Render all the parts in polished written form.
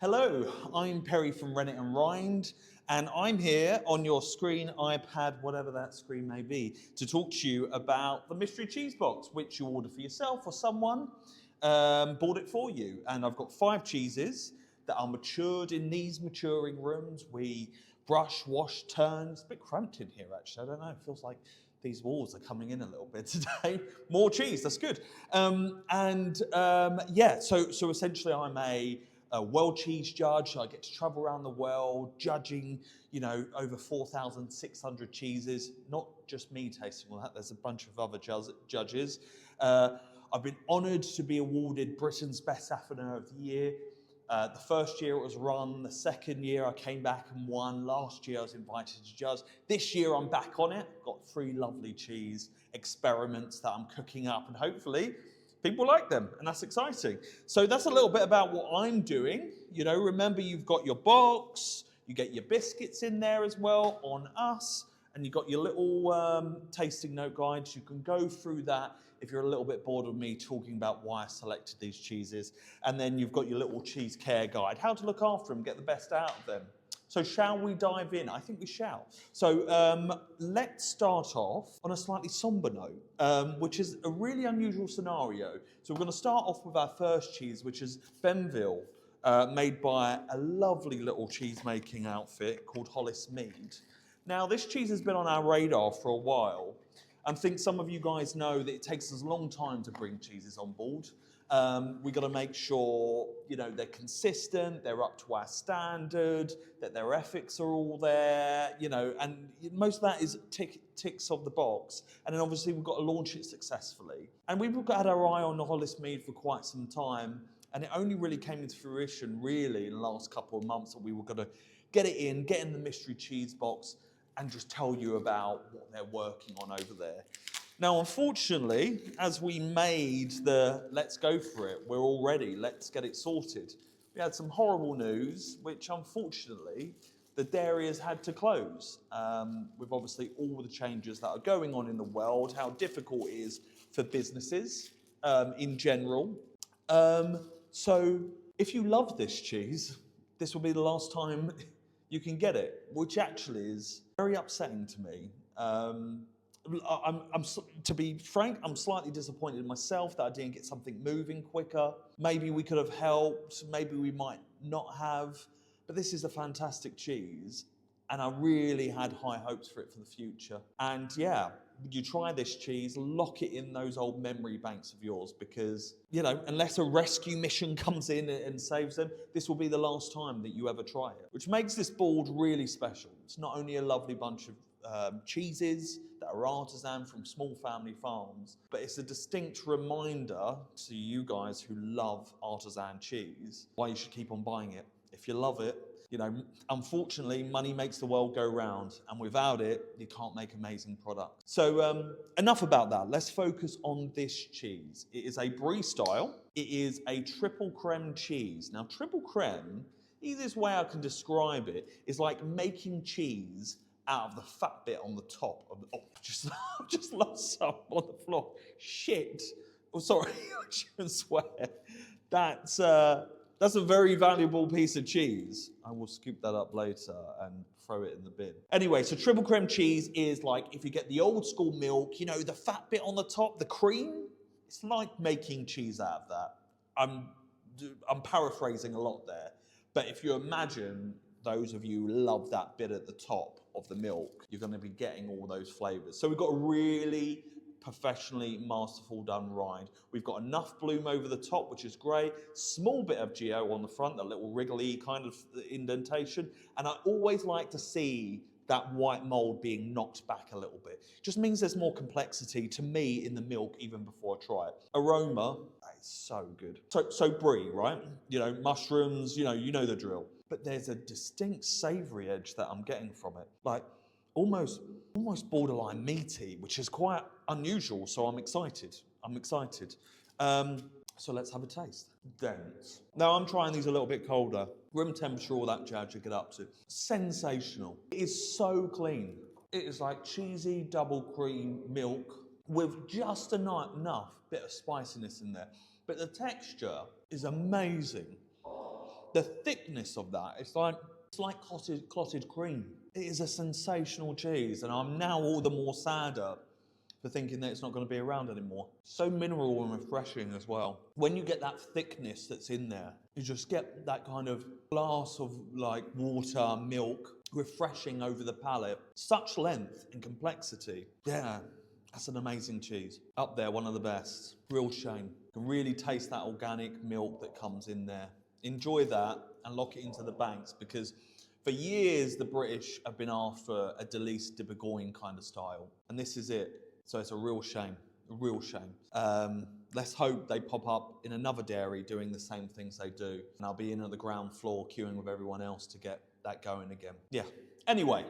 Hello, I'm Perry from Rennet and Rind, and I'm here on your screen, iPad, whatever that screen may be, to talk to you about the mystery cheese box, which you order for yourself or someone bought it for you. And I've got 5 cheeses that are matured in these maturing rooms. We brush, wash, turn. It's a bit cramped in here, actually. I don't know. It feels like these walls are coming in a little bit today. More cheese, that's good. Yeah, so essentially I'm a world cheese judge. I get to travel around the world judging, over 4,600 cheeses. Not just me tasting all that, there's a bunch of other judges. I've been honoured to be awarded Britain's Best Affineur of the Year. The first year it was run, the second year I came back and won. Last year I was invited to judge. This year I'm back on it. Got 3 lovely cheese experiments that I'm cooking up, and hopefully people like them, and that's exciting. So that's a little bit about what I'm doing. Remember, you've got your box, you get your biscuits in there as well on us, and you've got your little tasting note guides. You can go through that if you're a little bit bored of me talking about why I selected these cheeses. And then you've got your little cheese care guide, how to look after them, get the best out of them. So shall we dive in? I think we shall. So let's start off on a slightly somber note, which is a really unusual scenario. So we're going to start off with our first cheese, which is Benville, made by a lovely little cheese-making outfit called Hollis Mead. Now, this cheese has been on our radar for a while. I think some of you guys know that it takes us a long time to bring cheeses on board. We've got to make sure, they're consistent, they're up to our standard, that their ethics are all there, and most of that is ticks of the box. And then obviously we've got to launch it successfully. And we've had our eye on the Hollis Mead for quite some time, and it only really came into fruition really in the last couple of months that we were going to get in the mystery cheese box, and just tell you about what they're working on over there. Now, unfortunately, as we made the let's go for it, we're all ready, let's get it sorted. We had some horrible news, which unfortunately, the dairy has had to close. With obviously all the changes that are going on in the world, how difficult it is for businesses in general. So if you love this cheese, this will be the last time you can get it, which actually is very upsetting to me. To be frank, I'm slightly disappointed in myself that I didn't get something moving quicker. Maybe we could have helped, maybe we might not have, but this is a fantastic cheese, and I really had high hopes for it for the future. And yeah, you try this cheese, lock it in those old memory banks of yours, because, unless a rescue mission comes in and saves them, this will be the last time that you ever try it, which makes this board really special. It's not only a lovely bunch of cheeses that are artisan from small family farms, but it's a distinct reminder to you guys who love artisan cheese why you should keep on buying it. If you love it, unfortunately, money makes the world go round, and without it, you can't make amazing products. So enough about that. Let's focus on this cheese. It is a brie style. It is a triple creme cheese. Now, triple creme, the easiest way I can describe it is like making cheese out of the fat bit on the top of the, just lost some on the floor. Shit. Oh, sorry, I shouldn't swear. That's a very valuable piece of cheese. I will scoop that up later and throw it in the bin. Anyway, so triple creme cheese is like, if you get the old school milk, the fat bit on the top, the cream, it's like making cheese out of that. I'm paraphrasing a lot there, but if you imagine, those of you who love that bit at the top of the milk, you're going to be getting all those flavours. So we've got a really professionally masterful done rind. We've got enough bloom over the top, which is great. Small bit of geo on the front, a little wriggly kind of indentation. And I always like to see that white mould being knocked back a little bit. Just means there's more complexity to me in the milk even before I try it. Aroma, it's so good. So brie, right? Mushrooms, you know the drill. But there's a distinct savoury edge that I'm getting from it. Like almost borderline meaty, which is quite unusual, so I'm excited. So let's have a taste. Dense. Now I'm trying these a little bit colder. Room temperature, all that jazz you get up to. Sensational. It is so clean. It is like cheesy double cream milk with just enough bit of spiciness in there. But the texture is amazing. the thickness of that, it's like clotted cream. It is a sensational cheese, and I'm now all the more sadder for thinking that it's not going to be around anymore. So mineral and refreshing as well. When you get that thickness that's in there, you just get that kind of glass of like water, milk, refreshing over the palate. Such length and complexity. Yeah, that's an amazing cheese. Up there, one of the best. Real shame. You can really taste that organic milk that comes in there. Enjoy that and lock it into the banks, because for years the British have been after a Delice de Bourgogne kind of style, and this is it. So it's a real shame, a real shame. Let's hope they pop up in another dairy doing the same things they do, and I'll be in at the ground floor queuing with everyone else to get that going again. Yeah. Anyway,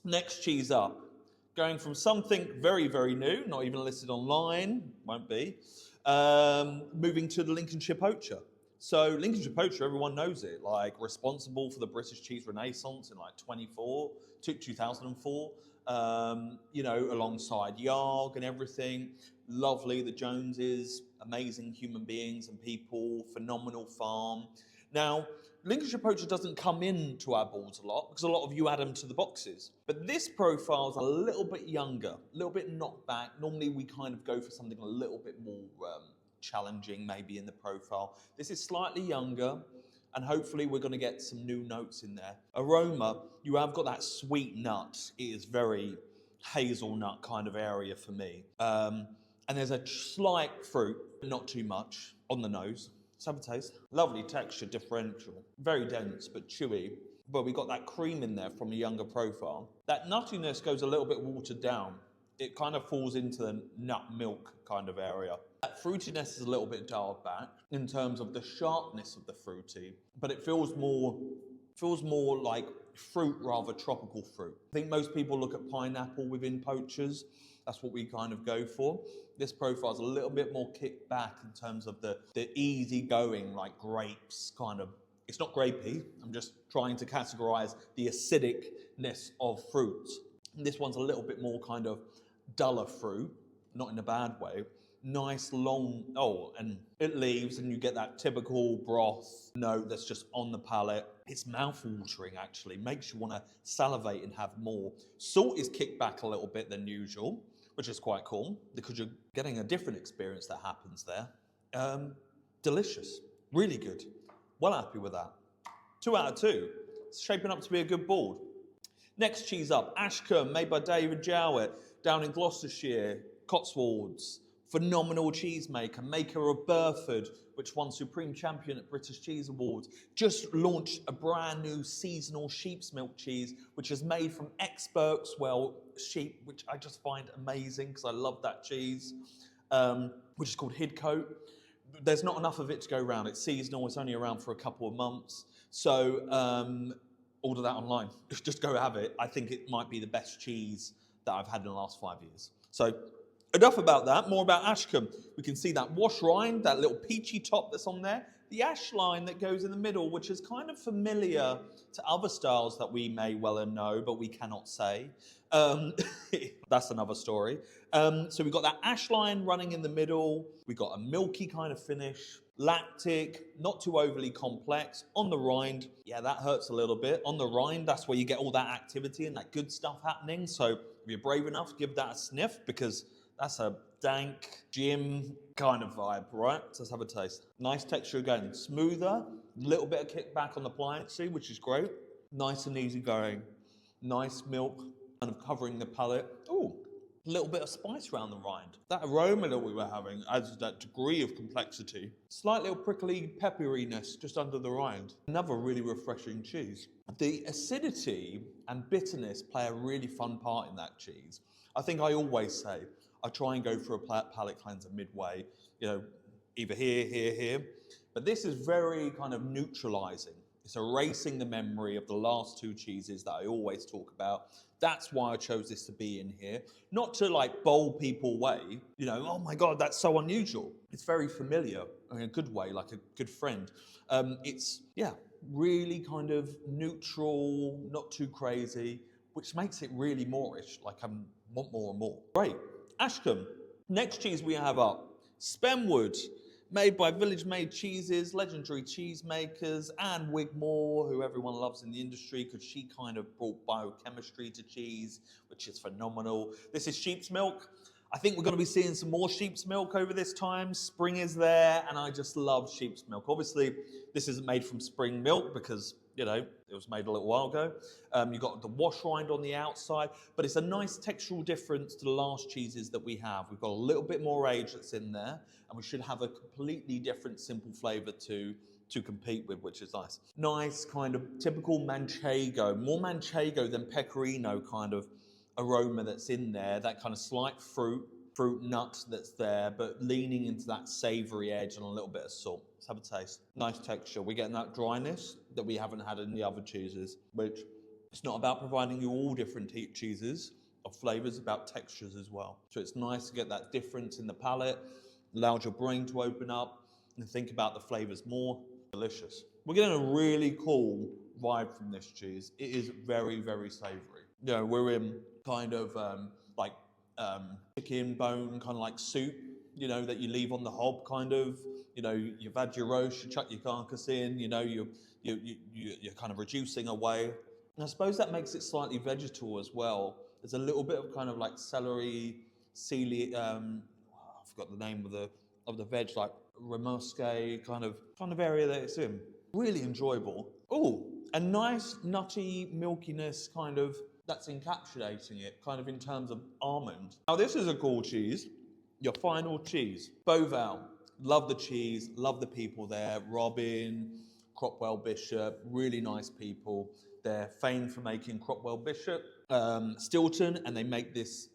next cheese up. Going from something very, very new, not even listed online, won't be, moving to the Lincolnshire Poacher. So Lincolnshire Poacher, everyone knows it, like responsible for the British cheese renaissance in like 2004, you know, alongside Yarg and everything. Lovely, the Joneses, amazing human beings and people, phenomenal farm. Now, Lincolnshire Poacher doesn't come into our boards a lot because a lot of you add them to the boxes. But this profile is a little bit younger, a little bit knocked back. Normally we kind of go for something a little bit more challenging maybe in the profile. This is slightly younger, and hopefully we're going to get some new notes in there. Aroma, you have got that sweet nut. It is very hazelnut kind of area for me. And there's a slight fruit, not too much, on the nose. Let's have a taste. Lovely texture differential. Very dense but chewy. But we got that cream in there from a younger profile. That nuttiness goes a little bit watered down. It kind of falls into the nut milk kind of area. That fruitiness is a little bit dialed back in terms of the sharpness of the fruity, but it feels more like fruit rather tropical fruit. I think most people look at pineapple within poachers. That's what we kind of go for. This profile is a little bit more kicked back in terms of the easy going, like grapes kind of. It's not grapey. I'm just trying to categorize the acidicness of fruit. And this one's a little bit more kind of duller fruit, not in a bad way. Nice long, and it leaves and you get that typical broth note that's just on the palate. It's mouth-watering actually, makes you want to salivate and have more. Salt is kicked back a little bit than usual, which is quite cool because you're getting a different experience that happens there. Delicious, really good. Well happy with that. 2 out of 2. It's shaping up to be a good board. Next cheese up, Ashcombe, made by David Jowett, down in Gloucestershire, Cotswolds. Phenomenal cheesemaker, maker of Burford, which won Supreme Champion at British Cheese Awards. Just launched a brand new seasonal sheep's milk cheese, which is made from ex-Berkswell sheep, which I just find amazing because I love that cheese, which is called Hidcote. There's not enough of it to go around. It's seasonal, it's only around for a couple of months. So order that online, just go have it. I think it might be the best cheese that I've had in the last 5 years. So enough about that, more about Ashcombe. We can see that wash rind, that little peachy top that's on there. The ash line that goes in the middle, which is kind of familiar to other styles that we may well know, but we cannot say. That's another story. So we've got that ash line running in the middle. We've got a milky kind of finish. Lactic, not too overly complex. On the rind, yeah, that hurts a little bit. On the rind, that's where you get all that activity and that good stuff happening. So if you're brave enough, give that a sniff because that's a dank gym kind of vibe, right? So let's have a taste. Nice texture again, smoother, a little bit of kickback on the pliancy, which is great. Nice and easy going. Nice milk, kind of covering the palate. Ooh, a little bit of spice around the rind. That aroma that we were having adds that degree of complexity. Slight little prickly pepperiness just under the rind. Another really refreshing cheese. The acidity and bitterness play a really fun part in that cheese. I think I always say, I try and go for a palate cleanser midway, you know, either here. But this is very kind of neutralizing. It's erasing the memory of the last 2 cheeses that I always talk about. That's why I chose this to be in here. Not to like bowl people away, you know, oh my God, that's so unusual. It's very familiar in a good way, like a good friend. It's, yeah, really kind of neutral, not too crazy, which makes it really moreish, like I want more and more. Great. Ashcombe. Next cheese we have up, Spenwood, Made by Village Made Cheeses, legendary cheesemakers, Anne Wigmore, who everyone loves in the industry because she kind of brought biochemistry to cheese, which is phenomenal. This is sheep's milk. I think we're going to be seeing some more sheep's milk over this time. Spring is there, and I just love sheep's milk. Obviously, this isn't made from spring milk because, you know, it was made a little while ago. You've got the wash rind on the outside, but it's a nice textural difference to the last cheeses that we have. We've got a little bit more age that's in there, and we should have a completely different simple flavour to compete with, which is nice. Nice kind of typical manchego, more manchego than pecorino kind of aroma that's in there, that kind of slight fruit nut that's there, but leaning into that savoury edge and a little bit of salt. Let's have a taste. Nice texture. We're getting that dryness that we haven't had in the other cheeses, which it's not about providing you all different cheeses of flavours, about textures as well. So it's nice to get that difference in the palate, allows your brain to open up and think about the flavours more. Delicious. We're getting a really cool vibe from this cheese. It is very, very savoury. You know, we're in kind of chicken bone, kind of like soup, you know, that you leave on the hob, kind of. You know, you've had your roast, you chuck your carcass in, you know, you're kind of reducing away. And I suppose that makes it slightly vegetal as well. There's a little bit of kind of like celery, I forgot the name of the veg, like ramusque kind of area that it's in. Really enjoyable. Oh, a nice nutty milkiness kind of that's encapsulating it, kind of in terms of almond. Now this is a cool cheese. Your final cheese, Beauvais. Love the cheese, love the people there. Robin, Cropwell Bishop, really nice people. They're famed for making Cropwell Bishop, Stilton, and they make this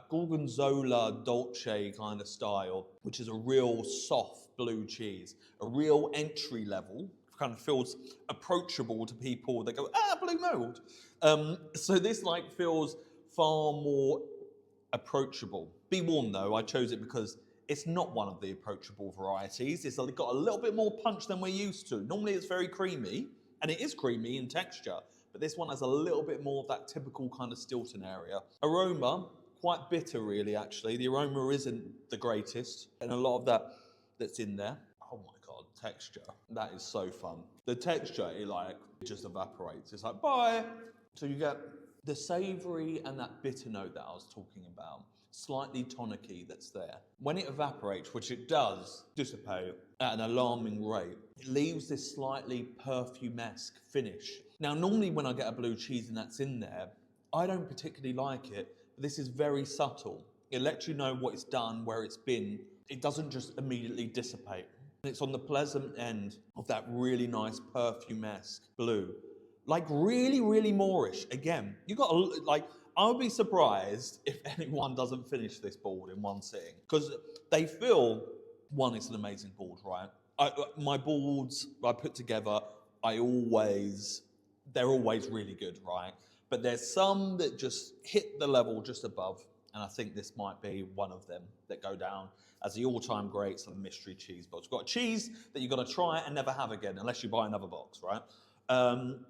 Gorgonzola Dolce kind of style, which is a real soft blue cheese, a real entry level, kind of feels approachable to people that go, blue mold. So this like feels far more approachable. Be warned though, I chose it because it's not one of the approachable varieties. It's got a little bit more punch than we're used to. Normally it's very creamy, and it is creamy in texture, but this one has a little bit more of that typical kind of Stilton area. Aroma, quite bitter really actually. The aroma isn't the greatest, and a lot of that's in there. Oh my God, texture. That is so fun. The texture, it just evaporates. It's like, bye. So you get the savoury and that bitter note that I was talking about, slightly tonicky that's there. When it evaporates, which it does dissipate at an alarming rate, it leaves this slightly perfumesque finish. Now, normally when I get a blue cheese and that's in there, I don't particularly like it, but this is very subtle. It lets you know what it's done, where it's been. It doesn't just immediately dissipate. It's on the pleasant end of that really nice perfumesque blue. Like really, really Moorish. Again, you got I would be surprised if anyone doesn't finish this board in one sitting, because they feel, one, it's an amazing board, right? My boards I put together, they're always really good, right? But there's some that just hit the level just above, and I think this might be one of them that go down as the all-time greats of the mystery cheese box. We've got a cheese that you've got to try and never have again, unless you buy another box, right?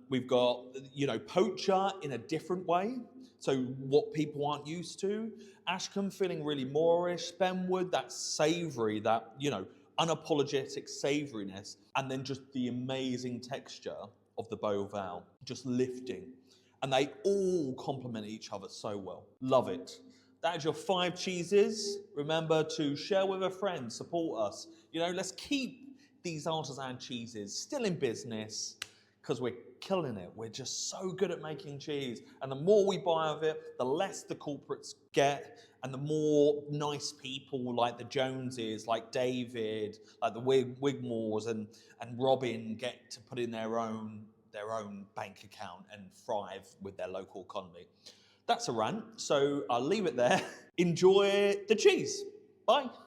We've got, you know, poacher in a different way, so what people aren't used to. Ashcombe feeling really Moorish. Benwood, that savoury, that, you know, unapologetic savouriness, and then just the amazing texture of the Beauvais, just lifting. And they all complement each other so well. Love it. That is your 5 cheeses. Remember to share with a friend, support us. You know, let's keep these artisan cheeses still in business, because we're killing it. We're just so good at making cheese. And the more we buy of it, the less the corporates get, and the more nice people like the Joneses, like David, like the Wigmores and Robin get to put in their own bank account and thrive with their local economy. That's a rant, so I'll leave it there. Enjoy the cheese. Bye.